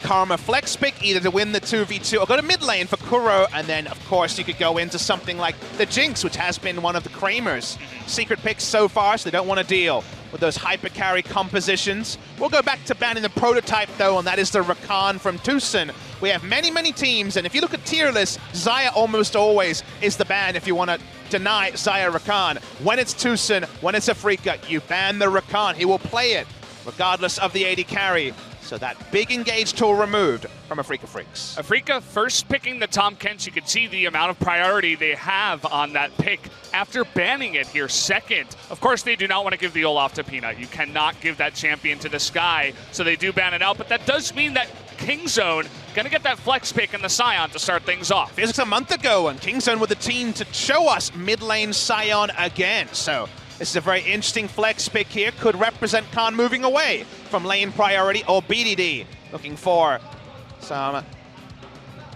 Karma flex pick, either to win the 2v2 or go to mid lane for Kuro, and then of course you could go into something like the Jinx, which has been one of the Kramer's secret picks so far, so they don't want to deal with those hyper carry compositions. We'll go back to banning the prototype though, and that is the Rakan from Tucson. We have many, many teams, and if you look at tier lists, Xayah almost always is the ban if you want to deny Xayah Rakan. When it's Tucson, when it's Afreeca, you ban the Rakan. He will play it regardless of the AD carry. So that big engage tool removed from Afreeca Freecs. Afreeca first picking the Tahm Kench. You can see the amount of priority they have on that pick after banning it here second. Of course, they do not want to give the Olaf to Peanut. You cannot give that champion to the Sky, so they do ban it out. But that does mean that Kingzone gonna get that flex pick and the Scion to start things off. Feels like a month ago, and Kingzone with the team to show us mid lane Scion again. So this is a very interesting flex pick here. Could represent Khan moving away from lane priority, or BDD looking for some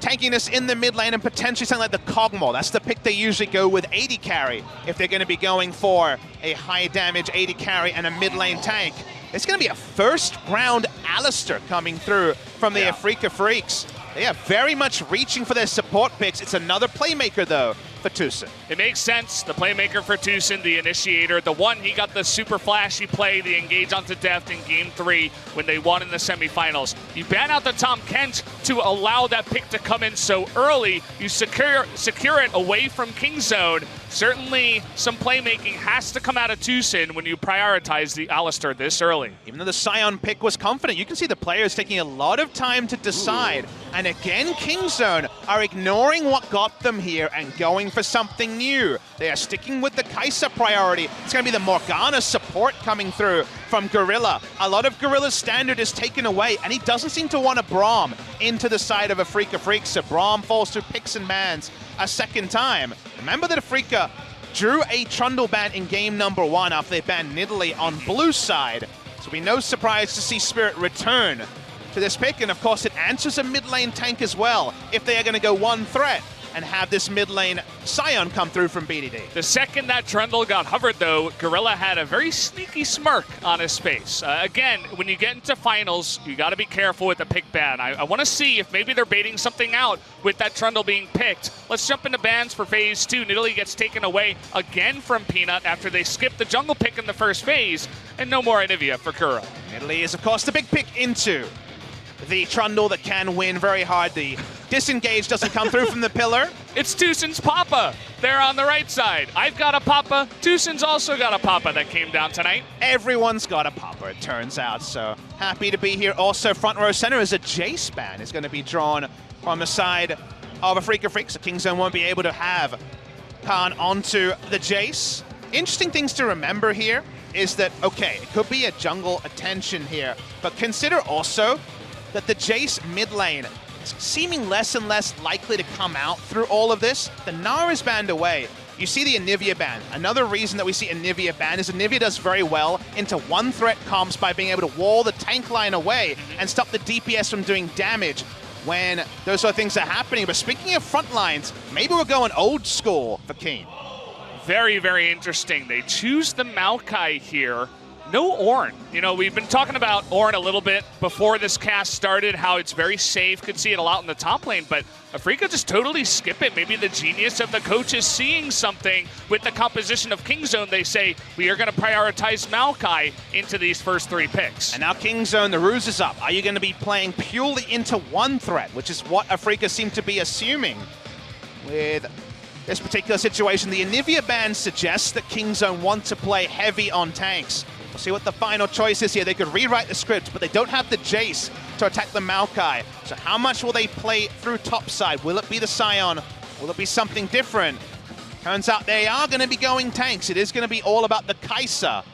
tankiness in the mid lane and potentially something like the Kog'Maw. That's the pick they usually go with AD carry if they're going to be going for a high damage AD carry and a mid lane tank. It's going to be a first round Alistar coming through from the Afreeca Freecs. They are very much reaching for their support picks. It's another playmaker though for Tucson. It makes sense. The playmaker for Tucson, the initiator, the one he got the super flashy play, the engage onto death in game 3 when they won in the semifinals. You ban out the Tahm Kench to allow that pick to come in so early. You secure it away from Kingzone. Certainly some playmaking has to come out of Tucson when you prioritize the Alistar this early. Even though the Scion pick was confident, you can see the players taking a lot of time to decide. And again, Kingzone are ignoring what got them here and going for something new. They are sticking with the Kai'Sa priority. It's going to be the Morgana support coming through from Gorilla. A lot of Gorilla's standard is taken away, and he doesn't seem to want to Braum into the side of Afreeca Freecs, so Braum falls through picks and bans a second time. Remember that Afreeca drew a Trundle ban in game number 1 after they banned Nidalee on blue side, so it'll be no surprise to see Spirit return to this pick, and of course it answers a mid lane tank as well if they are going to go one threat and have this mid lane Scion come through from BDD. The second that Trundle got hovered though, Gorilla had a very sneaky smirk on his face. Again, when you get into finals, you got to be careful with the pick ban. I want to see if maybe they're baiting something out with that Trundle being picked. Let's jump into bans for phase 2. Nidalee gets taken away again from Peanut after they skipped the jungle pick in the first phase, and no more Anivia for Kuro. Nidalee is of course the big pick into the Trundle that can win very hard. The disengage doesn't come through from the pillar. It's Tucson's Papa. They're on the right side. I've got a Papa. Tucson's also got a Papa that came down tonight. Everyone's got a Papa, it turns out. So happy to be here. Also front row center is a Jace ban is going to be drawn from the side of Afreeca Freecs. So Kingzone won't be able to have Khan onto the Jace. Interesting things to remember here is that, okay, it could be a jungle attention here, but consider also that the Jace mid lane is seeming less and less likely to come out through all of this. The Gnar is banned away. You see the Anivia ban. Another reason that we see Anivia ban is Anivia does very well into one threat comps by being able to wall the tank line away and stop the DPS from doing damage when those sort of things are happening. But speaking of front lines, maybe we're going old school for Keen. Very, very interesting. They choose the Maokai here. No Ornn. You know, we've been talking about Ornn a little bit before this cast started, how it's very safe, could see it a lot in the top lane, but Afreeca just totally skip it. Maybe the genius of the coach is seeing something with the composition of Kingzone. They say, we are going to prioritize Maokai into these first 3 picks. And now Kingzone, the ruse is up. Are you going to be playing purely into one threat, which is what Afreeca seem to be assuming with this particular situation? The Anivia ban suggests that Kingzone want to play heavy on tanks. We'll see what the final choice is here. They could rewrite the script, but they don't have the Jace to attack the Maokai. So how much will they play through topside? Will it be the Scion? Will it be something different? Turns out they are going to be going tanks. It is going to be all about the Kai'Sa.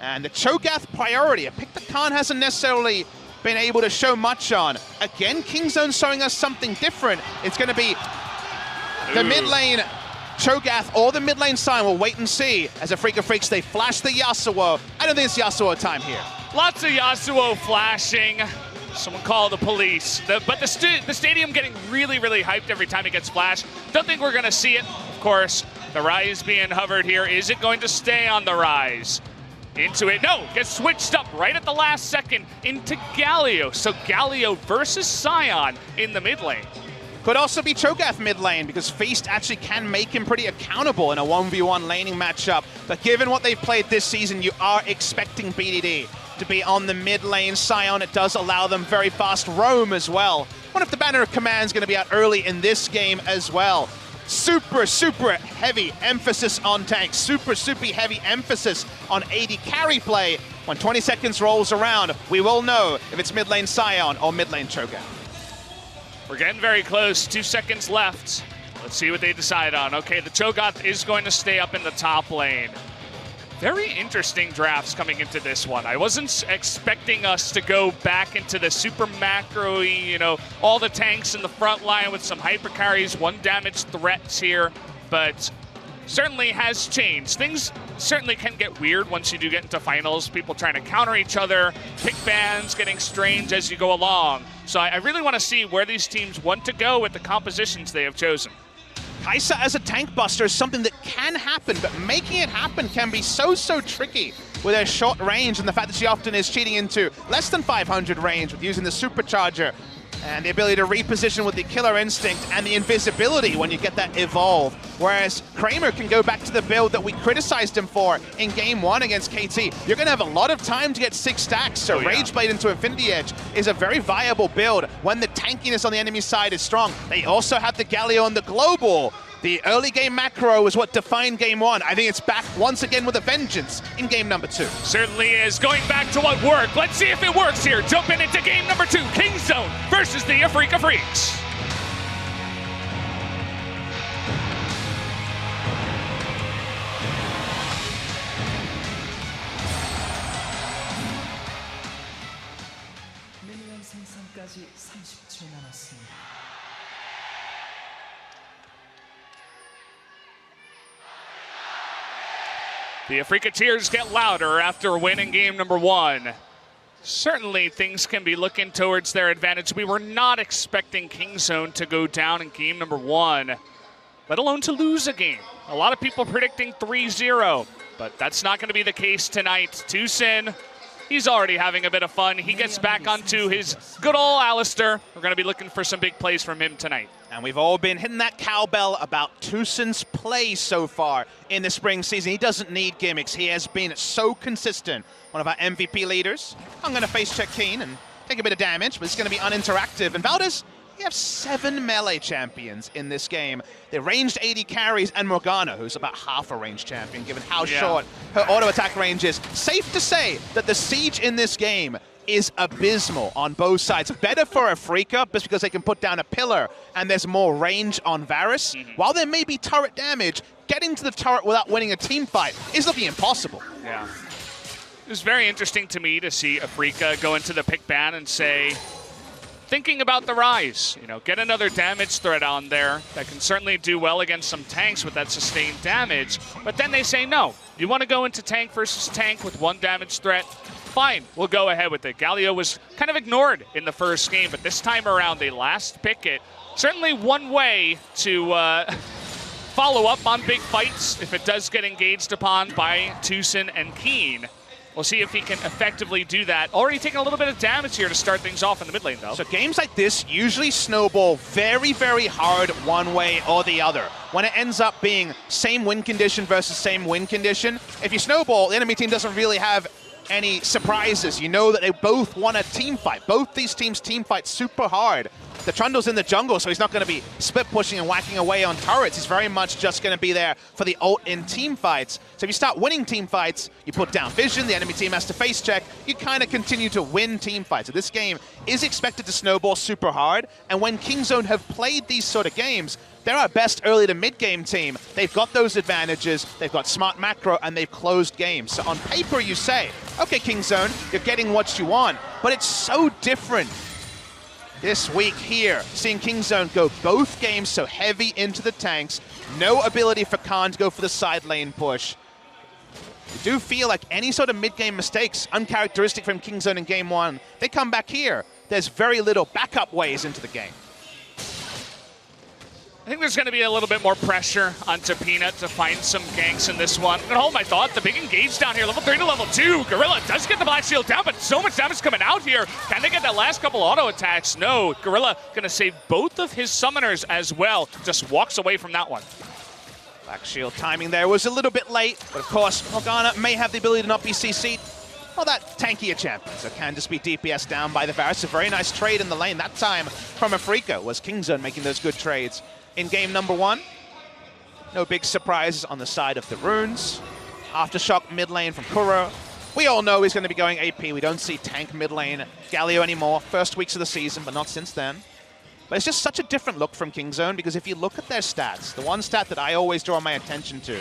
And the Cho'Gath priority, a pick that Khan hasn't necessarily been able to show much on. Again, Kingzone showing us something different. It's going to be the mid lane Cho'Gath or the mid lane Scion. We'll wait and see. As Afreeca Freecs, they flash the Yasuo. I don't think it's Yasuo time here. Lots of Yasuo flashing. Someone call the police. But the stadium getting really, really hyped every time it gets flashed. Don't think we're going to see it. Of course, the Rise being hovered here. Is it going to stay on the Rise? into it. No, gets switched up right at the last second into Galio. So Galio versus Sion in the mid lane. Could also be Cho'Gath mid lane, because Feast actually can make him pretty accountable in a 1v1 laning matchup. But given what they've played this season, you are expecting BDD to be on the mid lane. Sion, it does allow them very fast roam as well. What if the Banner of Command is going to be out early in this game as well? Super heavy emphasis on tanks. Super heavy emphasis on AD carry play. When 20 seconds rolls around, we will know if it's mid lane Sion or mid lane Cho'Gath. We're getting very close. 2 seconds left. Let's see what they decide on. Okay, the Cho'Gath is going to stay up in the top lane. Very interesting drafts coming into this one. I wasn't expecting us to go back into the super macro-y, you know, all the tanks in the front line with some hyper carries, 1 damage threats here, but certainly has changed. Things certainly can get weird once you do get into finals. People trying to counter each other, pick bans getting strange as you go along. So I really want to see where these teams want to go with the compositions they have chosen. Kai'Sa as a tank buster is something that can happen, but making it happen can be so tricky with her short range and the fact that she often is cheating into less than 500 range with using the supercharger and the ability to reposition with the killer instinct and the invisibility when you get that evolve. Whereas Kramer can go back to the build that we criticized him for in game 1 against KT. You're going to have a lot of time to get 6 stacks, so Rageblade into Infinity Edge is a very viable build when the tankiness on the enemy side is strong. They also have the Galio and the Global. The early game macro is what defined game 1. I think it's back once again with a vengeance in game number 2. Certainly is. Going back to what worked. Let's see if it works here. Jumping into game number 2. King's Zone versus the Afreeca Freecs. The Afreeca cheers get louder after winning game number 1. Certainly things can be looking towards their advantage. We were not expecting King's Zone to go down in game number 1, let alone to lose a game. A lot of people predicting 3-0, but that's not going to be the case tonight. Tucson, he's already having a bit of fun. He gets back onto his good old Alistair. We're going to be looking for some big plays from him tonight. And we've all been hitting that cowbell about Tucson's play so far in the spring season. He doesn't need gimmicks. He has been so consistent. One of our MVP leaders. I'm going to face check Keen and take a bit of damage, but it's going to be uninteractive. And Valdez, we have 7 melee champions in this game. The ranged AD carries and Morgana, who's about half a ranged champion, given how short her auto attack range is. Safe to say that the siege in this game is abysmal on both sides. Better for Afreeca, just because they can put down a pillar and there's more range on Varus. While there may be turret damage, getting to the turret without winning a team fight is looking impossible. Yeah. It was very interesting to me to see Afreeca go into the pick ban and say, thinking about the Rise, you know, get another damage threat on there that can certainly do well against some tanks with that sustained damage. But then they say, no, you want to go into tank versus tank with 1 damage threat? Fine, we'll go ahead with it. Galio was kind of ignored in the first game, but this time around they last pick it. Certainly one way to follow up on big fights if it does get engaged upon by Tucson and Keen. We'll see if he can effectively do that. Already taking a little bit of damage here to start things off in the mid lane, though. So games like this usually snowball very hard one way or the other. When it ends up being same win condition versus same win condition, if you snowball, the enemy team doesn't really have any surprises. You know that they both want a team fight. Both these teams team fight super hard. The Trundle's in the jungle, so he's not going to be split pushing and whacking away on turrets. He's very much just going to be there for the ult in team fights. So if you start winning team fights, you put down vision, the enemy team has to face check, you kind of continue to win team fights. So this game is expected to snowball super hard, and when King's Zone have played these sort of games, they're our best early to mid-game team. They've got those advantages, they've got smart macro, and they've closed games. So on paper you say, okay, King's Zone, you're getting what you want, but it's so different this week here, seeing King's Zone go both games so heavy into the tanks, no ability for Khan to go for the side lane push. You do feel like any sort of mid-game mistakes, uncharacteristic from King's Zone in game 1, they come back here. There's very little backup ways into the game. I think there's going to be a little bit more pressure onto Peanut to find some ganks in this one. I'm going to hold my thought. The big engage down here, level 3 to level 2. Gorilla does get the Black Shield down, but so much damage coming out here. Can they get that last couple auto attacks? No. Gorilla going to save both of his summoners as well. Just walks away from that one. Black Shield timing there was a little bit late, but of course, Morgana may have the ability to not be CC'd. Well, that tankier champion, so can just be DPS down by the Varus. A very nice trade in the lane. That time from Afreeca was Kingzone making those good trades. In game number 1, no big surprises on the side of the runes. Aftershock mid lane from Kuro. We all know he's going to be going AP. We don't see tank mid lane Galio anymore. First weeks of the season, but not since then. But it's just such a different look from Kingzone, because if you look at their stats, the one stat that I always draw my attention to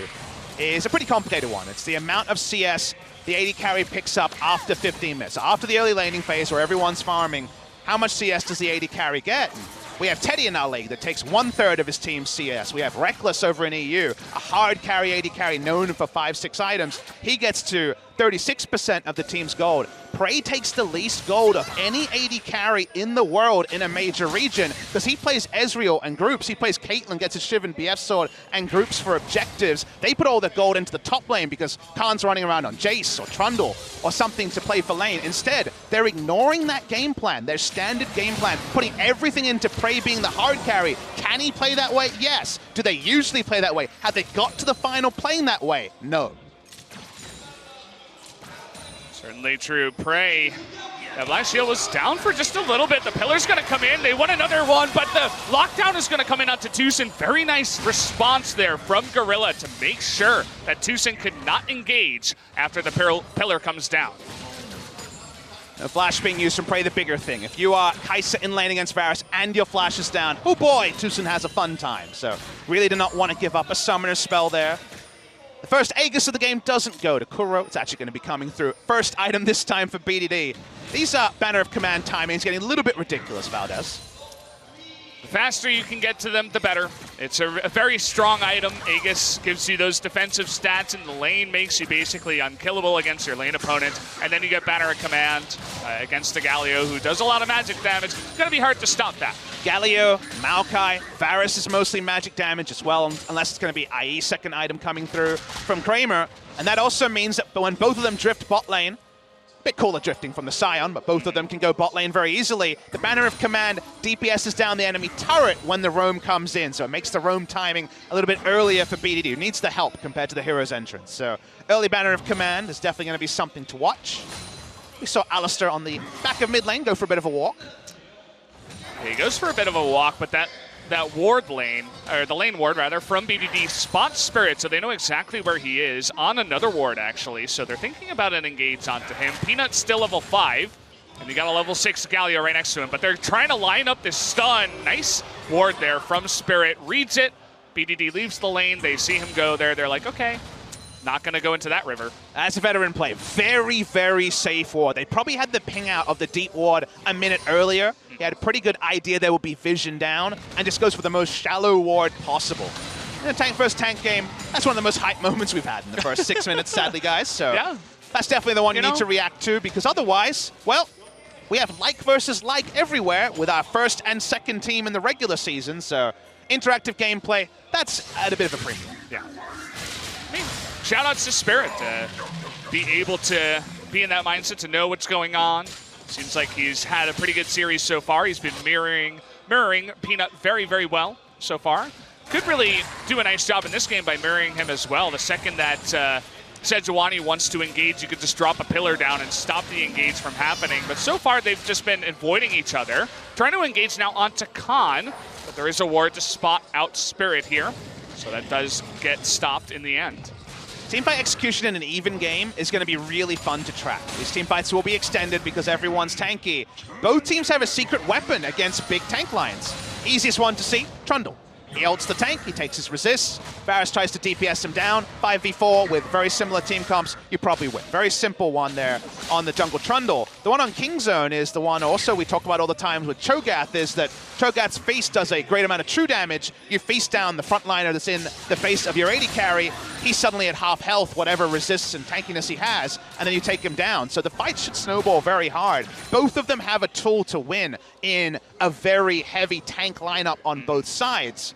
is a pretty complicated one. It's the amount of CS the AD carry picks up after 15 minutes. So after the early laning phase where everyone's farming, how much CS does the AD carry get? And we have Teddy in our league that takes 1/3 of his team's CS. We have Reckless over in EU, a hard carry AD carry known for 5-6 items. He gets to 36% of the team's gold. Prey takes the least gold of any AD carry in the world in a major region, because he plays Ezreal and groups. He plays Caitlyn, gets his Shiv and BF sword, and groups for objectives. They put all the gold into the top lane because Khan's running around on Jace or Trundle or something to play for lane. Instead, they're ignoring that game plan, their standard game plan, putting everything into Prey being the hard carry. Can he play that way? Yes. Do they usually play that way? Have they got to the final playing that way? No. Certainly true. Prey. That Black Shield was down for just a little bit. The Pillar's going to come in. They want another one, but the lockdown is going to come in onto Tucson. Very nice response there from Gorilla to make sure that Tucson could not engage after the Pillar comes down. A flash being used from Prey, the bigger thing. If you are Kai'Sa in lane against Varus and your flash is down, oh boy, Tucson has a fun time. So really do not want to give up a summoner spell there. The first Aegis of the game doesn't go to Kuro. It's actually going to be coming through. First item this time for BDD. These Banner of Command timings getting a little bit ridiculous, Valdez. The faster you can get to them, the better. It's a very strong item. Aegis gives you those defensive stats in the lane, makes you basically unkillable against your lane opponent. And then you get Banner of Command against the Galio, who does a lot of magic damage. It's going to be hard to stop that. Galio, Maokai, Varus is mostly magic damage as well, unless it's going to be IE second item coming through from Kramer. And that also means that when both of them drift bot lane, a bit cooler drifting from the Scion, but both of them can go bot lane very easily. The Banner of Command DPSs down the enemy turret when the roam comes in, so it makes the roam timing a little bit earlier for BDD, who needs the help compared to the hero's entrance. So early Banner of Command is definitely going to be something to watch. We saw Alistair on the back of mid lane go for a bit of a walk. He goes for a bit of a walk, but that ward lane, or the lane ward rather, from BDD spots Spirit, so they know exactly where he is on another ward actually. So they're thinking about an engage onto him. Peanut's still level 5, and you got a level 6 Galio right next to him, but they're trying to line up this stun. Nice ward there from Spirit, reads it. BDD leaves the lane, they see him go there, they're like, okay, not going to go into that river. That's a veteran play. Very, very safe ward. They probably had the ping out of the deep ward a minute earlier. He had a pretty good idea there would be vision down, and just goes for the most shallow ward possible. In a tank versus tank game, that's one of the most hype moments we've had in the first 6 minutes, sadly, guys. So yeah, that's definitely the one you need to react to, because otherwise, well, we have like versus like everywhere with our first and second team in the regular season. So interactive gameplay, that's at a bit of a premium. Yeah. I mean, shout outs to Spirit to be able to be in that mindset, to know what's going on. Seems like he's had a pretty good series so far. He's been mirroring Peanut very, very well so far. Could really do a nice job in this game by mirroring him as well. The second that Sejuani wants to engage, you could just drop a pillar down and stop the engage from happening. But so far, they've just been avoiding each other. Trying to engage now onto Khan, but there is a ward to spot out Spirit here. So that does get stopped in the end. Teamfight execution in an even game is going to be really fun to track. These teamfights will be extended because everyone's tanky. Both teams have a secret weapon against big tank lines. Easiest one to see, Trundle. He ults the tank, he takes his resists. Varus tries to DPS him down. 5v4 with very similar team comps, you probably win. Very simple one there on the jungle Trundle. The one on Kingzone is the one also we talk about all the time with Cho'Gath, is that Cho'Gath's face does a great amount of true damage. You face down the frontliner that's in the face of your AD carry, he's suddenly at half health, whatever resists and tankiness he has, and then you take him down. So the fight should snowball very hard. Both of them have a tool to win in a very heavy tank lineup on both sides.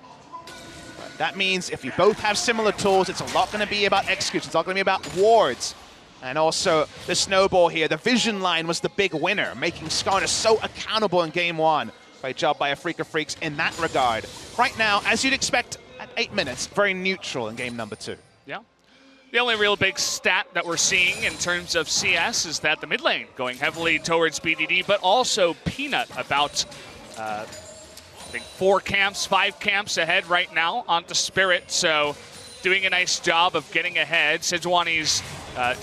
That means if you both have similar tools, it's a lot going to be about execution. It's a lot going to be about wards. And also the snowball here. The vision line was the big winner, making Skarner so accountable in game 1. Great job by Afreeca Freecs in that regard. Right now, as you'd expect at 8 minutes, very neutral in game number 2. Yeah. The only real big stat that we're seeing in terms of CS is that the mid lane going heavily towards BDD, but also Peanut about, I think 4 camps, 5 camps ahead right now onto Spirit. So doing a nice job of getting ahead. Sejuani's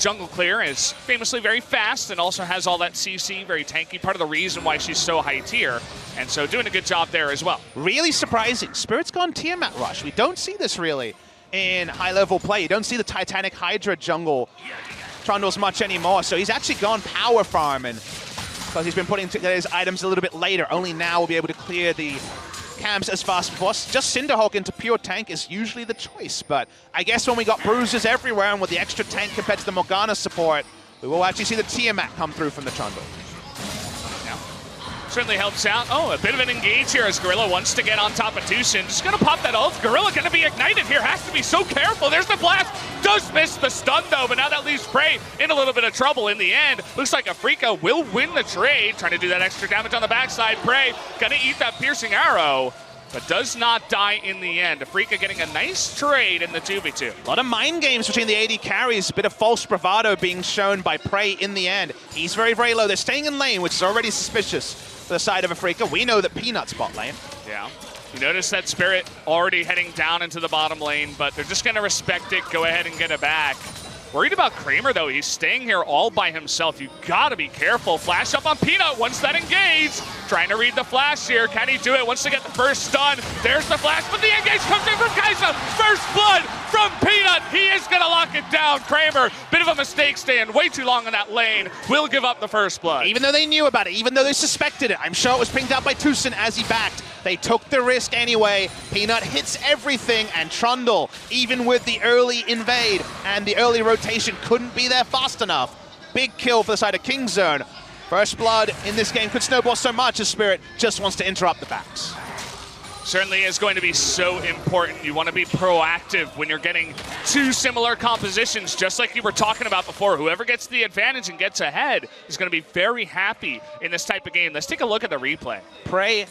jungle clear is famously very fast and also has all that CC, very tanky, part of the reason why she's so high tier. And so doing a good job there as well. Really surprising. Spirit's gone Tiamat Rush. We don't see this really in high-level play. You don't see the Titanic Hydra jungle Trundles much anymore. So he's actually gone power farming because he's been putting together his items a little bit later. Only now we'll be able to clear the camps as fast as possible. Just Cinderhawk into pure tank is usually the choice, but I guess when we got bruises everywhere and with the extra tank compared to the Morgana support, we will actually see the Tiamat come through from the Trundle. Certainly helps out. Oh, a bit of an engage here as Gorilla wants to get on top of Tushin. Just going to pop that ult. Gorilla going to be ignited here. Has to be so careful. There's the blast. Does miss the stun, though, but now that leaves Prey in a little bit of trouble in the end. Looks like Afreeca will win the trade. Trying to do that extra damage on the backside. Prey going to eat that piercing arrow, but does not die in the end. Afreeca getting a nice trade in the 2v2. A lot of mind games between the AD carries. A bit of false bravado being shown by Prey in the end. He's very, very low. They're staying in lane, which is already suspicious for the side of Afreeca. We know that Peanut's bot lane. Yeah. You notice that Spirit already heading down into the bottom lane, but they're just going to respect it, go ahead and get it back. Worried about Kramer, though. He's staying here all by himself. You got to be careful. Flash up on Peanut once that engage. Trying to read the flash here. Can he do it? Wants to get the first stun. There's the flash, but the engage comes in from Kaisa. First blood from Peanut. He is going to lock it down. Kramer, bit of a mistake staying way too long in that lane. Will give up the first blood. Even though they knew about it, even though they suspected it, I'm sure it was pinged out by Tushin as he backed. They took the risk anyway. Peanut hits everything, and Trundle, even with the early invade and the early rotation, couldn't be there fast enough. Big kill for the side of Kingzone. First blood in this game could snowball so much as Spirit just wants to interrupt the backs. Certainly is going to be so important. You want to be proactive when you're getting 2 similar compositions, just like you were talking about before. Whoever gets the advantage and gets ahead is going to be very happy in this type of game. Let's take a look at the replay. Prey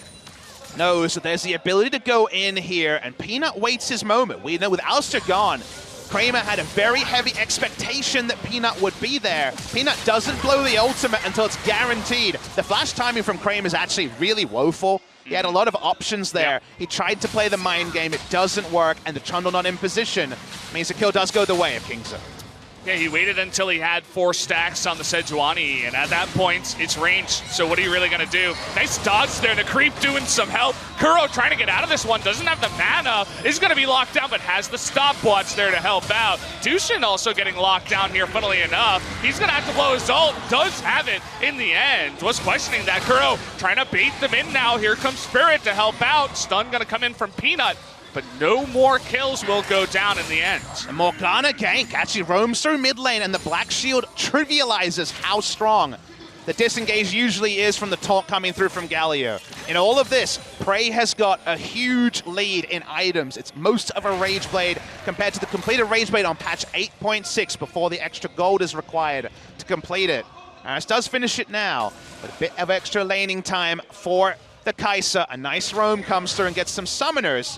knows that there's the ability to go in here, and Peanut waits his moment. We know with Alistair gone, Kramer had a very heavy expectation that Peanut would be there. Peanut doesn't blow the ultimate until it's guaranteed. The flash timing from Kramer is actually really woeful. He had a lot of options there. Yep. He tried to play the mind game, it doesn't work, and the Trundle not in position means the kill does go the way of Kingzone. Yeah, he waited until he had 4 stacks on the Sejuani, and at that point, it's range. So what are you really going to do? Nice dodge there to Creep doing some help. Kuro trying to get out of this one, doesn't have the mana, is going to be locked down, but has the stopwatch there to help out. Tushin also getting locked down here, funnily enough. He's going to have to blow his ult, does have it in the end. Was questioning that. Kuro trying to bait them in now. Here comes Spirit to help out. Stun going to come in from Peanut, but no more kills will go down in the end. The Morgana gank actually roams through mid lane, and the Black Shield trivializes how strong the disengage usually is from the taunt coming through from Galio. In all of this, Prey has got a huge lead in items. It's most of a Rage Blade compared to the completed Rage Blade on patch 8.6 before the extra gold is required to complete it. Aris does finish it now, but a bit of extra laning time for the Kai'Sa. A nice roam comes through and gets some summoners.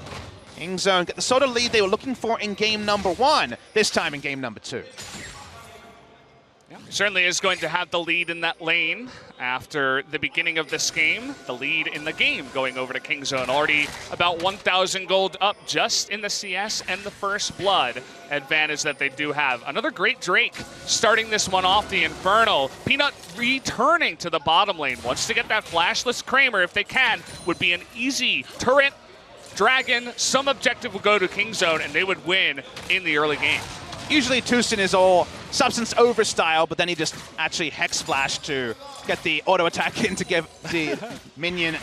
Kingzone get the sort of lead they were looking for in game number 1, this time in game number 2. Yeah, certainly is going to have the lead in that lane after the beginning of this game. The lead in the game going over to Kingzone. Already about 1,000 gold up just in the CS and the first blood advantage that they do have. Another great Drake starting this one off, the Infernal. Peanut returning to the bottom lane. Wants to get that flashless Kramer if they can. Would be an easy turret. Dragon, some objective will go to Kingzone, and they would win in the early game. Usually Tushin is all substance over style, but then he just actually hex flash to get the auto attack in to give the minion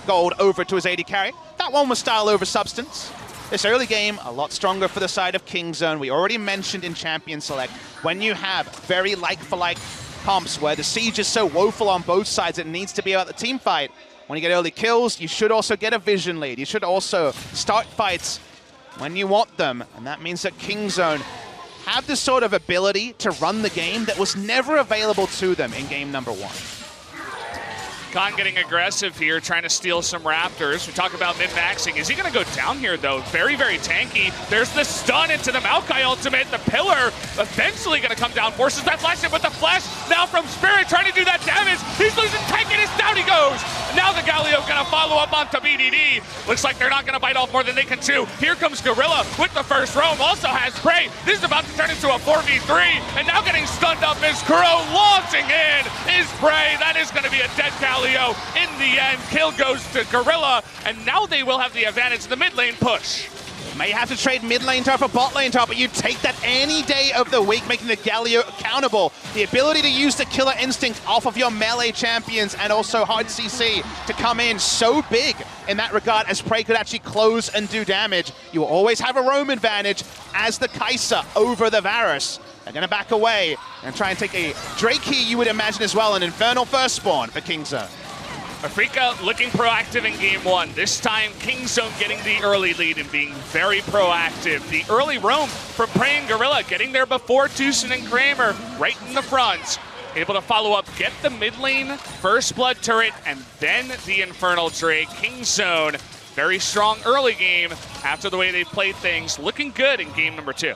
gold over to his AD carry. That one was style over substance. This early game, a lot stronger for the side of Kingzone. We already mentioned in Champion Select, when you have very like-for-like comps where the siege is so woeful on both sides, it needs to be about the team fight. When you get early kills, you should also get a vision lead. You should also start fights when you want them. And that means that Kingzone have this sort of ability to run the game that was never available to them in game number 1. Khan getting aggressive here, trying to steal some Raptors. We talk about min-maxing. Is he going to go down here, though? Very, very tanky. There's the stun into the Maokai ultimate. The pillar eventually going to come down. Forces that flash in with the flash. Now from Spirit, trying to do that damage. He's losing tankiness. Down he goes. Now the Galio going to follow up onto BDD. Looks like they're not going to bite off more than they can chew. Here comes Gorilla with the first roam. Also has Prey. This is about to turn into a 4v3. And now getting stunned up is Kuro. Launching in is Prey. That is going to be a dead Galio. In the end, kill goes to Gorilla, and now they will have the advantage in the mid lane push. May have to trade mid lane top for bot lane top, but you take that any day of the week, making the Galio accountable. The ability to use the killer instinct off of your melee champions and also hard CC to come in so big in that regard, as Prey could actually close and do damage. You will always have a roam advantage as the Kai'Sa over the Varus. They're going to back away and try and take a Drake here, you would imagine as well, an Infernal Firstborn for Kingzone. Afreeca looking proactive in game 1. This time, Kingzone getting the early lead and being very proactive. The early roam from Prey and Gorilla, getting there before Tucson and Kramer, right in the front. Able to follow up, get the mid lane, first blood turret, and then the Infernal Drake. Kingzone, very strong early game after the way they played things. Looking good in game number 2.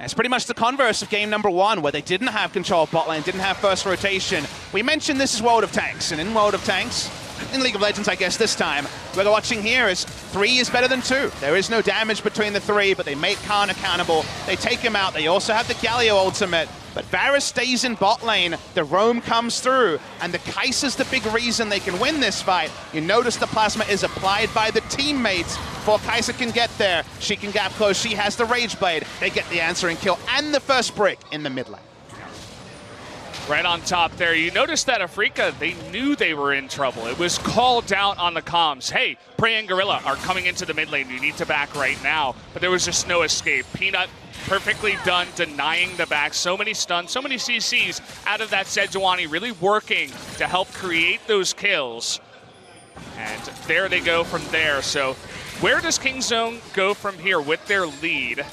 It's pretty much the converse of game number 1, where they didn't have control of bot lane, didn't have first rotation. We mentioned this is World of Tanks, and in World of Tanks, in League of Legends, I guess this time, what we're watching here is 3 is better than 2. There is no damage between the 3, but they make Khan accountable. They take him out. They also have the Galio ultimate, but Varus stays in bot lane. The roam comes through, and the Kai'Sa's the big reason they can win this fight. You notice the plasma is applied by the teammates before Kai'Sa can get there. She can gap close. She has the Rage Blade. They get the answering kill and the first brick in the mid lane. Right on top there, you notice that Afreeca, they knew they were in trouble. It was called out on the comms. Hey, Prey and Gorilla are coming into the mid lane. You need to back right now. But there was just no escape. Peanut perfectly done denying the back. So many stuns, so many CCs out of that Sejuani, really working to help create those kills. And there they go from there. So where does Kingzone go from here with their lead?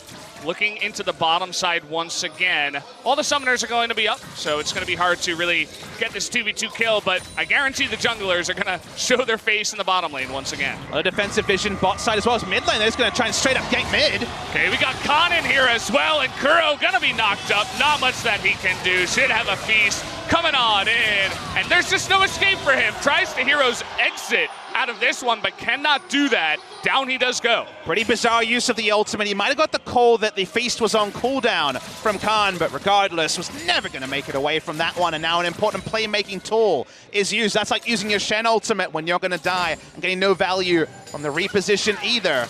Looking into the bottom side once again. All the summoners are going to be up, so it's going to be hard to really get this 2v2 kill, but I guarantee the junglers are going to show their face in the bottom lane once again. A defensive vision bot side as well as mid lane. They're just going to try and straight up gank mid. Okay, we got Khan in here as well, and Kuro going to be knocked up. Not much that he can do. Should have a feast coming on in, and there's just no escape for him. Tries to Hero's exit out of this one, but cannot do that. Down he does go. Pretty bizarre use of the ultimate. He might have got the call that the feast was on cooldown from Khan, but regardless, was never going to make it away from that one. And now an important playmaking tool is used. That's like using your Shen ultimate when you're going to die and getting no value from the reposition either.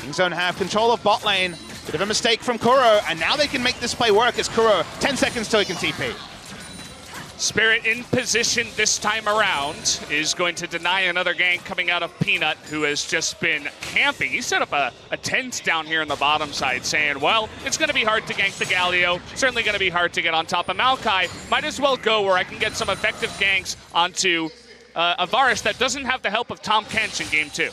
Kingzone have control of bot lane. Bit of a mistake from Kuro, and now they can make this play work as Kuro, 10 seconds till he can TP. Spirit in position this time around is going to deny another gank coming out of Peanut, who has just been camping. He set up a tent down here on the bottom side saying, well, it's going to be hard to gank the Galio, certainly going to be hard to get on top of Maokai. Might as well go where I can get some effective ganks onto a Varus that doesn't have the help of Tom Kench in game 2.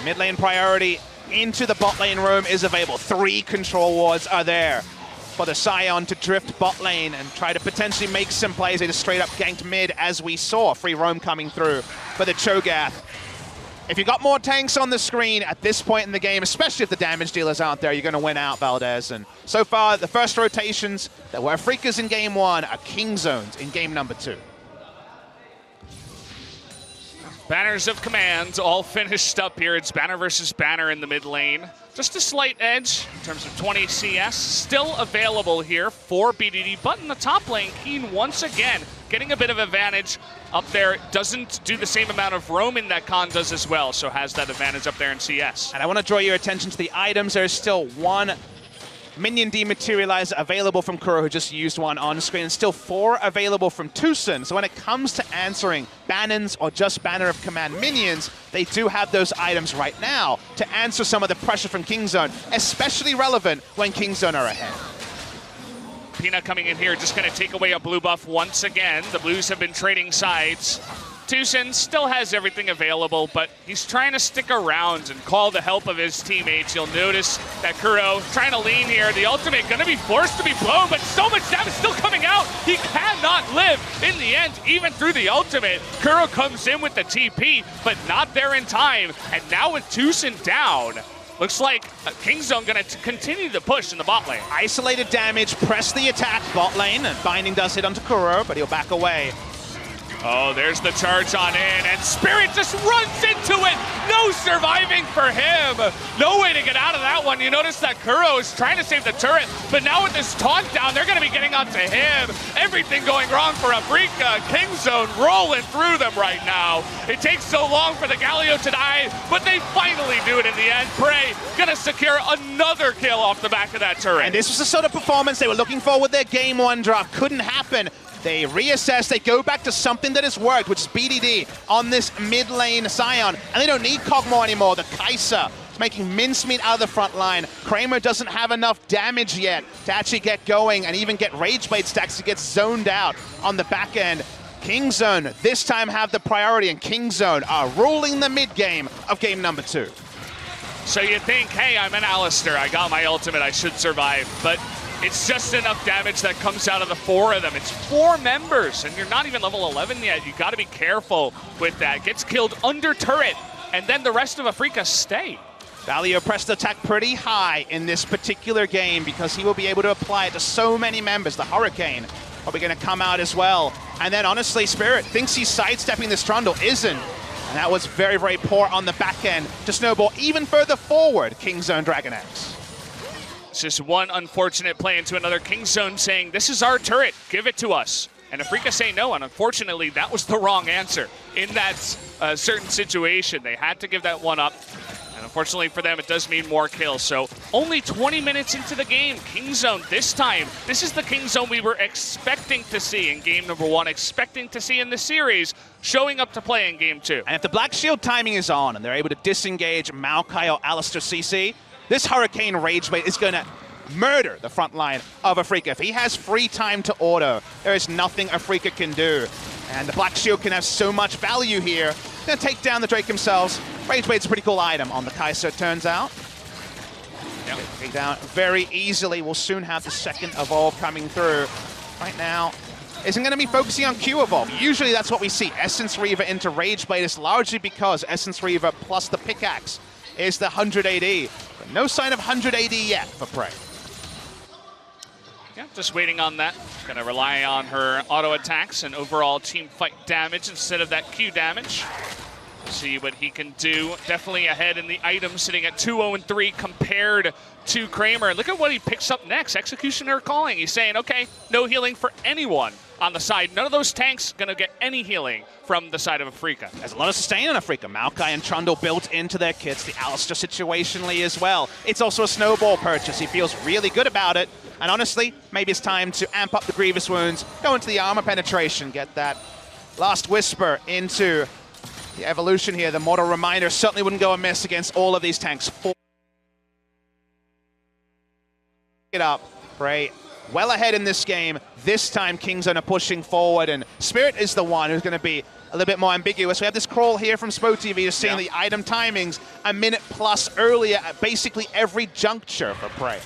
Mid lane priority into the bot lane room is available. 3 control wards are there for the Scion to drift bot lane and try to potentially make some plays. They just straight up ganked mid, as we saw. Free roam coming through for the Cho'Gath. If you got more tanks on the screen at this point in the game, especially if the damage dealers aren't there, you're going to win out, Valdez. And so far, the first rotations that were Afreeca's in game 1 are Kingzone's in game number 2. Banners of command all finished up here. It's banner versus banner in the mid lane. Just a slight edge in terms of 20 CS. Still available here for BDD, but in the top lane, Keen once again getting a bit of advantage up there. Doesn't do the same amount of roaming that Khan does as well, so has that advantage up there in CS. And I want to draw your attention to the items. There's still 1 minion dematerializer available from Kuro, who just used one on screen, and still 4 available from Tucson. So when it comes to answering bannons or just banner of command minions, they do have those items right now to answer some of the pressure from Kingzone, especially relevant when Kingzone are ahead. Peanut coming in here, just going to take away a blue buff once again. The Blues have been trading sides. Tucson still has everything available, but he's trying to stick around and call the help of his teammates. You'll notice that Kuro trying to lean here. The ultimate going to be forced to be blown, but so much damage still coming out. He cannot live in the end, even through the ultimate. Kuro comes in with the TP, but not there in time. And now with Tucson down, looks like Kingzone going to continue to push in the bot lane. Isolated damage, press the attack bot lane, and Binding does hit onto Kuro, but he'll back away. Oh, there's the charge on in, and Spirit just runs into it. No surviving for him. No way to get out of that one. You notice that Kuro is trying to save the turret, but now with this taunt down, they're going to be getting onto him. Everything going wrong for Afreeca. Kingzone rolling through them right now. It takes so long for the Galio to die, but they finally do it in the end. Prey going to secure another kill off the back of that turret. And this was the sort of performance they were looking for with their Game 1 draft. Couldn't happen. They reassess, they go back to something that has worked, which is BDD on this mid lane Sion, and they don't need Kog'Maw anymore. The Kai'Sa is making mincemeat out of the front line. Kramer doesn't have enough damage yet to actually get going and even get Rage Blade stacks to get zoned out on the back end. Kingzone this time have the priority, and Kingzone are ruling the mid game of game number 2. So you think, hey, I'm an Alistar, I got my ultimate, I should survive, but it's just enough damage that comes out of the 4 of them. It's 4 members, and you're not even level 11 yet. You got to be careful with that. Gets killed under turret, and then the rest of Afreeca stay. Galio pressed the attack pretty high in this particular game because he will be able to apply it to so many members. The Hurricane probably going to come out as well. And then, honestly, Spirit thinks he's sidestepping this Trundle, isn't. And that was very, very poor on the back end to snowball even further forward Kingzone DragonX. It's just one unfortunate play into another. Kingzone saying, this is our turret, give it to us. And Afreeca say no, and unfortunately that was the wrong answer in that certain situation. They had to give that one up. And unfortunately for them, it does mean more kills. So only 20 minutes into the game, Kingzone this time. This is the Kingzone we were expecting to see in game number 1, expecting to see in the series, showing up to play in game 2. And if the Black Shield timing is on and they're able to disengage Maokai or Alistar CC, this Hurricane Rage Blade is going to murder the front line of Afreeca. If he has free time to auto, there is nothing Afreeca can do. And the Black Shield can have so much value here. Going to take down the Drake themselves. Rage Blade's a pretty cool item on the Kai'Sa, it turns out. Yep. Take down very easily. We'll soon have the second Evolve coming through. Right now, isn't going to be focusing on Q Evolve. Usually that's what we see. Essence Reaver into Rage Blade is largely because Essence Reaver plus the pickaxe is the 100 AD. But no sign of 100 AD yet for Prey. Yeah, just waiting on that. Gonna rely on her auto attacks and overall team fight damage instead of that Q damage. See what he can do. Definitely ahead in the items, sitting at 2-0-3 compared to Kramer. Look at what he picks up next. Executioner calling. He's saying, okay, no healing for anyone on the side. None of those tanks gonna get any healing from the side of Afreeca. There's a lot of sustain on Afreeca. Maokai and Trundle built into their kits. The Alistar situationally as well. It's also a snowball purchase. He feels really good about it. And honestly, maybe it's time to amp up the Grievous Wounds, go into the armor penetration, get that Last Whisper into the evolution here. The Mortal Reminder certainly wouldn't go amiss against all of these tanks. It up, Prey well ahead in this game. This time Kingzone are pushing forward, and Spirit is the one who's going to be a little bit more ambiguous. We have this crawl here from SpoTV just seeing the item timings a minute plus earlier at basically every juncture for Prey.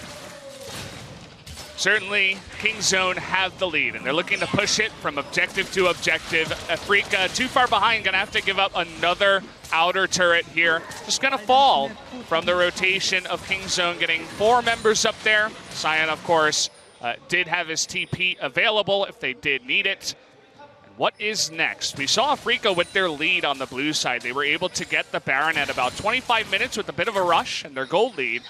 Certainly, Kingzone have the lead, and they're looking to push it from objective to objective. Afreeca too far behind, gonna have to give up another outer turret here. Just gonna fall from the rotation of Kingzone, getting 4 members up there. Sion, of course, did have his TP available if they did need it. And what is next? We saw Afreeca with their lead on the blue side. They were able to get the Baron at about 25 minutes with a bit of a rush and their gold lead.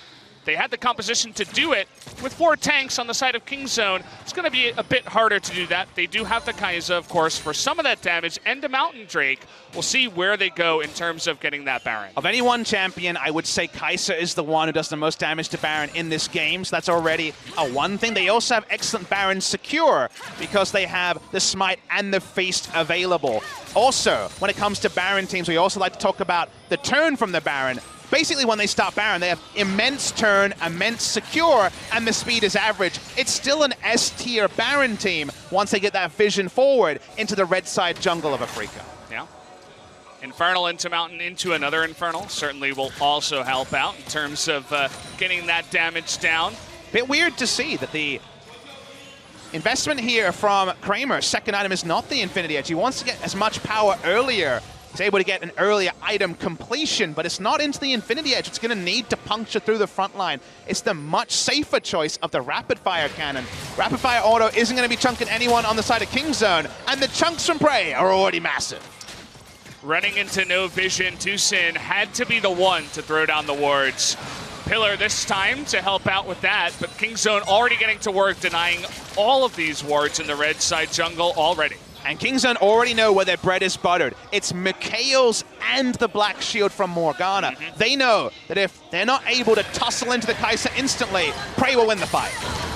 They had the composition to do it with 4 tanks on the side of Kingzone. It's going to be a bit harder to do that. They do have the Kai'Sa, of course, for some of that damage, and a Mountain Drake. We'll see where they go in terms of getting that Baron. Of any one champion, I would say Kai'Sa is the one who does the most damage to Baron in this game, so that's already a one thing. They also have excellent Baron secure because they have the Smite and the Feast available. Also, when it comes to Baron teams, we also like to talk about the turn from the Baron. Basically, when they start Baron, they have immense turn, immense secure, and the speed is average. It's still an S-tier Baron team once they get that vision forward into the red side jungle of Afreeca. Yeah, Infernal into Mountain into another Infernal certainly will also help out in terms of getting that damage down. Bit weird to see that the investment here from Kramer, second item, is not the Infinity Edge. He wants to get as much power earlier. He's able to get an earlier item completion, but it's not into the Infinity Edge. It's going to need to puncture through the front line. It's the much safer choice of the Rapid Fire Cannon. Rapid Fire Auto isn't going to be chunking anyone on the side of Kingzone, and the chunks from Prey are already massive. Running into no vision, Tucson had to be the one to throw down the wards. Pillar this time to help out with that, but Kingzone already getting to work denying all of these wards in the red side jungle already. And Kingzone already know where their bread is buttered. It's Mikhail's and the Black Shield from Morgana. They know that if they're not able to tussle into the Kai'Sa instantly, Prey will win the fight.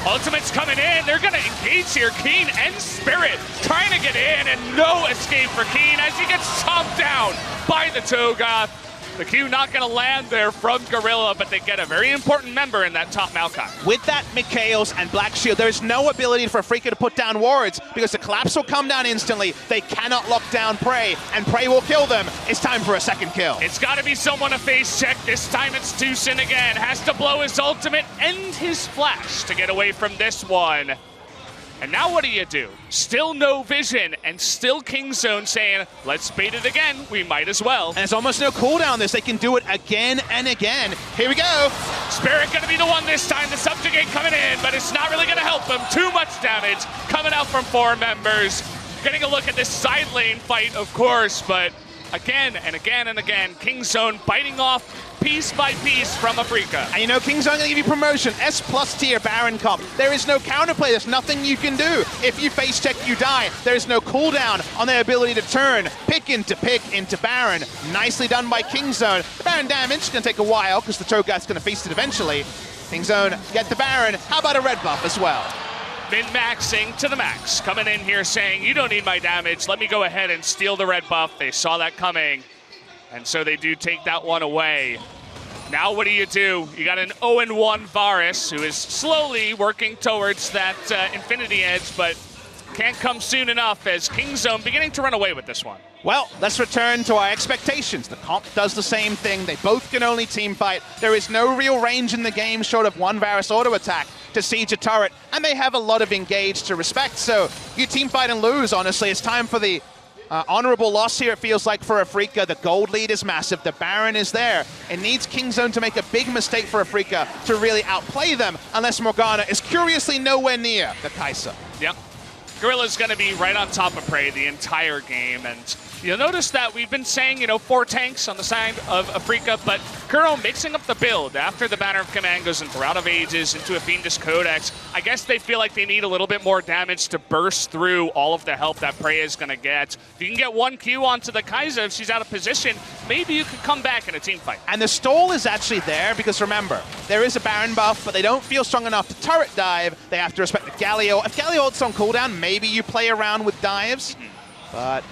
Ultimate's coming in. They're going to engage here. Keen and Spirit trying to get in, and no escape for Keen as he gets chomped down by the Togoth. The Q not going to land there from Gorilla, but they get a very important member in that top Maokai. With that Mikhail's and Black Shield, there is no ability for Afreeca to put down wards because the collapse will come down instantly. They cannot lock down Prey, and Prey will kill them. It's time for a second kill. It's got to be someone to face check. This time it's Tucson again. Has to blow his ultimate and his flash to get away from this one. And now what do? Still no vision, and still Kingzone saying, let's bait it again, we might as well. And there's almost no cooldown on this. They can do it again and again. Here we go. Spirit gonna be the one this time. The Subjugate coming in, but it's not really gonna help him. Too much damage coming out from 4 members. Getting a look at this side lane fight, of course, but again and again and again, Kingzone biting off piece by piece from Afreeca. And you know, Kingzone gonna give you promotion, S+ tier Baron comp. There is no counterplay, there's nothing you can do. If you face check, you die. There is no cooldown on their ability to turn. Pick into Baron. Nicely done by Kingzone. The Baron damage gonna take a while because the Togoth's gonna feast it eventually. Kingzone get the Baron. How about a red buff as well? Min-maxing to the max. Coming in here saying, you don't need my damage. Let me go ahead and steal the red buff. They saw that coming. And so they do take that one away. Now what do? You got an 0-1 Varus who is slowly working towards that Infinity Edge, but can't come soon enough as Kingzone beginning to run away with this one. Well, let's return to our expectations. The comp does the same thing. They both can only team fight. There is no real range in the game short of one Varus auto attack to siege a turret, and they have a lot of engage to respect. So you team fight and lose, honestly. It's time for the honorable loss here, it feels like, for Afreeca. The gold lead is massive. The Baron is there. It needs Kingzone to make a big mistake for Afreeca to really outplay them, unless Morgana is curiously nowhere near the Kai'Sa. Yep. Gorilla's going to be right on top of Prey the entire game, and you'll notice that we've been saying, 4 tanks on the side of Afreeca, but Kuro mixing up the build after the Banner of Command goes into Route of Ages, into a Fiendish Codex. I guess they feel like they need a little bit more damage to burst through all of the help that Prey is going to get. If you can get 1 Q onto the Kai'Sa, if she's out of position, maybe you could come back in a team fight. And the stall is actually there because, remember, there is a Baron buff, but they don't feel strong enough to turret dive. They have to respect the Galio. If Galio ults on cooldown, maybe you play around with dives, but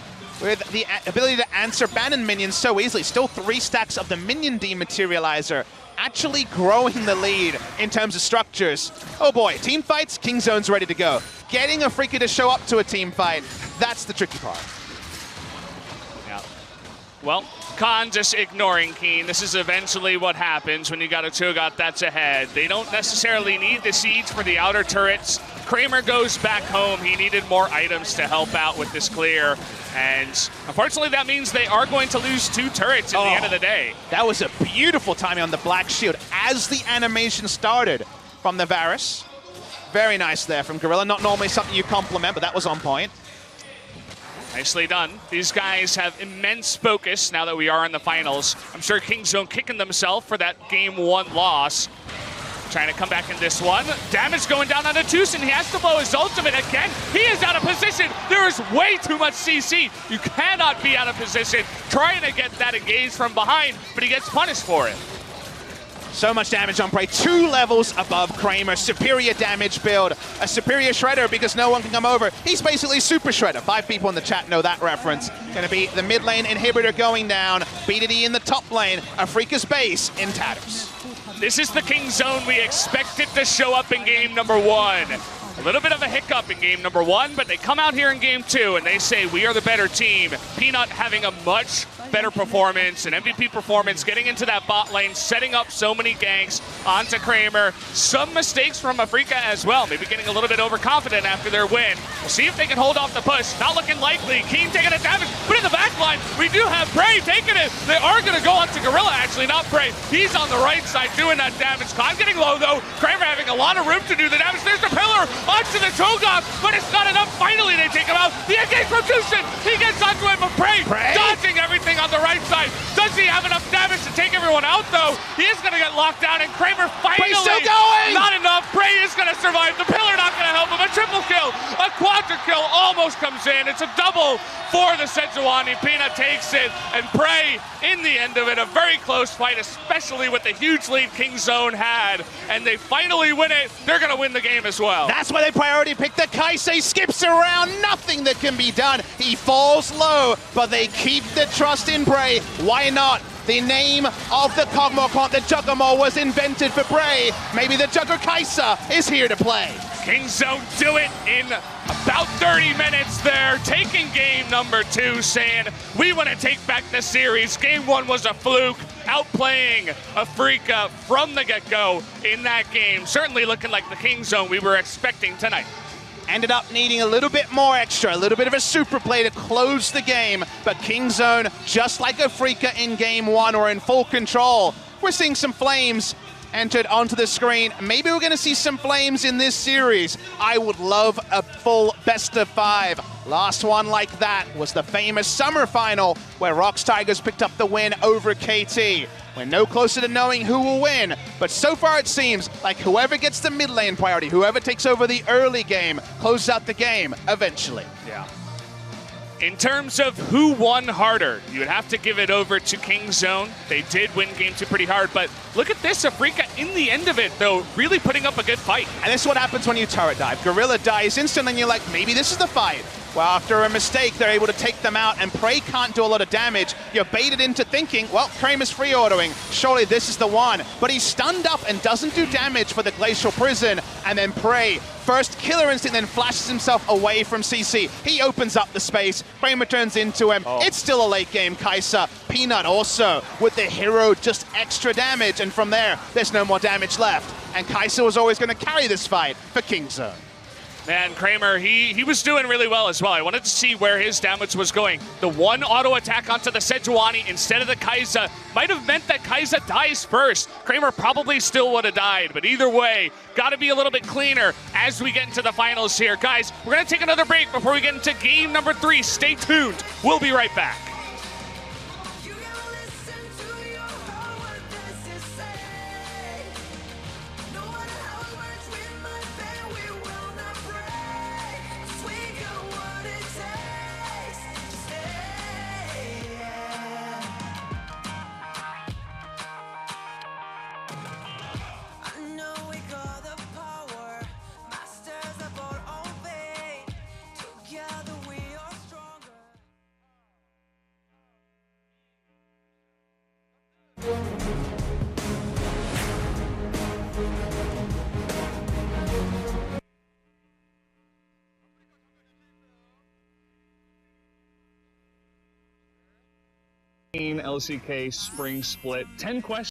with the ability to answer Bannon minions so easily, still 3 stacks of the minion dematerializer, actually growing the lead in terms of structures. Oh boy, team fights, Kingzone's ready to go. Getting Afreeca to show up to a team fight, that's the tricky part. Yeah. Well, Khan just ignoring Keen. This is eventually what happens when you got a Cho'Gath that's ahead. They don't necessarily need the siege for the outer turrets. Kramer goes back home. He needed more items to help out with this clear. And unfortunately, that means they are going to lose 2 turrets at the end of the day. That was a beautiful timing on the Black Shield as the animation started from the Varus. Very nice there from Gorilla. Not normally something you compliment, but that was on point. Nicely done. These guys have immense focus now that we are in the finals. I'm sure Kingzone kicking themselves for that game 1 loss. Trying to come back in this one. Damage going down onto Tucson. He has to blow his ultimate again. He is out of position. There is way too much CC. You cannot be out of position trying to get that engaged from behind, but he gets punished for it. So much damage on Prey, 2 levels above Kramer. Superior damage build, a superior Shredder because no one can come over. He's basically Super Shredder. 5 people in the chat know that reference. Gonna be the mid lane inhibitor going down. BDD in the top lane. Afreeca's base in tatters. This is the Kingzone we expected to show up in game number 1. little bit of a hiccup in game number 1, but they come out here in game 2 and they say, we are the better team. Peanut having a much better performance, an MVP performance, getting into that bot lane, setting up so many ganks onto Kramer. Some mistakes from Afreeca as well, maybe getting a little bit overconfident after their win. We'll see if they can hold off the push. Not looking likely. Keen taking a damage, but in the back line, we do have Bray taking it. They are going to go onto Gorilla, actually, not Bray. He's on the right side doing that damage. Cloud getting low, though. Kramer having a lot of room to do the damage. There's the pillar onto the Cho'Gath, but it's not enough. Finally, they take him out. The engage from Tushin. He gets onto him, but Bray dodging everything on the right side. Does he have enough damage to take everyone out, though? He is going to get locked down, and Kramer finally, still going! Not enough. Bray is going to survive. The pillar not going to help him. A triple kill, a quadra kill almost comes in. It's a double for the Sejuani. Peanut takes it, and Bray, in the end of it, a very close fight, especially with the huge lead Kingzone had, and they finally win it. They're going to win the game as well. That's why they priority pick the Kaisei, skips around, nothing that can be done. He falls low, but they keep the trust in Bray. Why not? The name of the Kog'Maw, the Juggernaut, was invented for Bray. Maybe the Jugger Kaisa is here to play. Kingzone do it in about 30 minutes there, taking game number 2, saying, we want to take back the series. Game 1 was a fluke, outplaying Afreeca from the get-go in that game. Certainly looking like the Kingzone we were expecting tonight. Ended up needing a little bit more extra, a little bit of a super play to close the game, but Kingzone, just like Afreeca in game 1, were in full control. We're seeing some flames entered onto the screen. Maybe we're going to see some flames in this series. I would love a full best of 5. Last one like that was the famous summer final where Rox Tigers picked up the win over KT. We're no closer to knowing who will win, but so far it seems like whoever gets the mid lane priority, whoever takes over the early game, closes out the game eventually. Yeah. In terms of who won harder, you would have to give it over to Kingzone. They did win game 2 pretty hard, but look at this, Afreeca in the end of it, though, really putting up a good fight. And this is what happens when you turret dive. Gorilla dies instantly, and you're like, maybe this is the fight. Well, after a mistake, they're able to take them out, and Prey can't do a lot of damage. You're baited into thinking, well, Kramer's free ordering. Surely this is the one. But he's stunned up and doesn't do damage for the Glacial Prison. And then Prey, first killer instinct, then flashes himself away from CC. He opens up the space. Kramer turns into him. It's still a late game Kaisa. Peanut also with the hero, just extra damage. And from there, there's no more damage left. And Kaisa was always going to carry this fight for Kingzone. Man, Kramer, he was doing really well as well. I wanted to see where his damage was going. The one auto attack onto the Sejuani instead of the Kaisa might have meant that Kaisa dies first. Kramer probably still would have died, but either way, got to be a little bit cleaner as we get into the finals here. Guys, we're going to take another break before we get into game number 3. Stay tuned. We'll be right back. LCK spring split. 10 questions.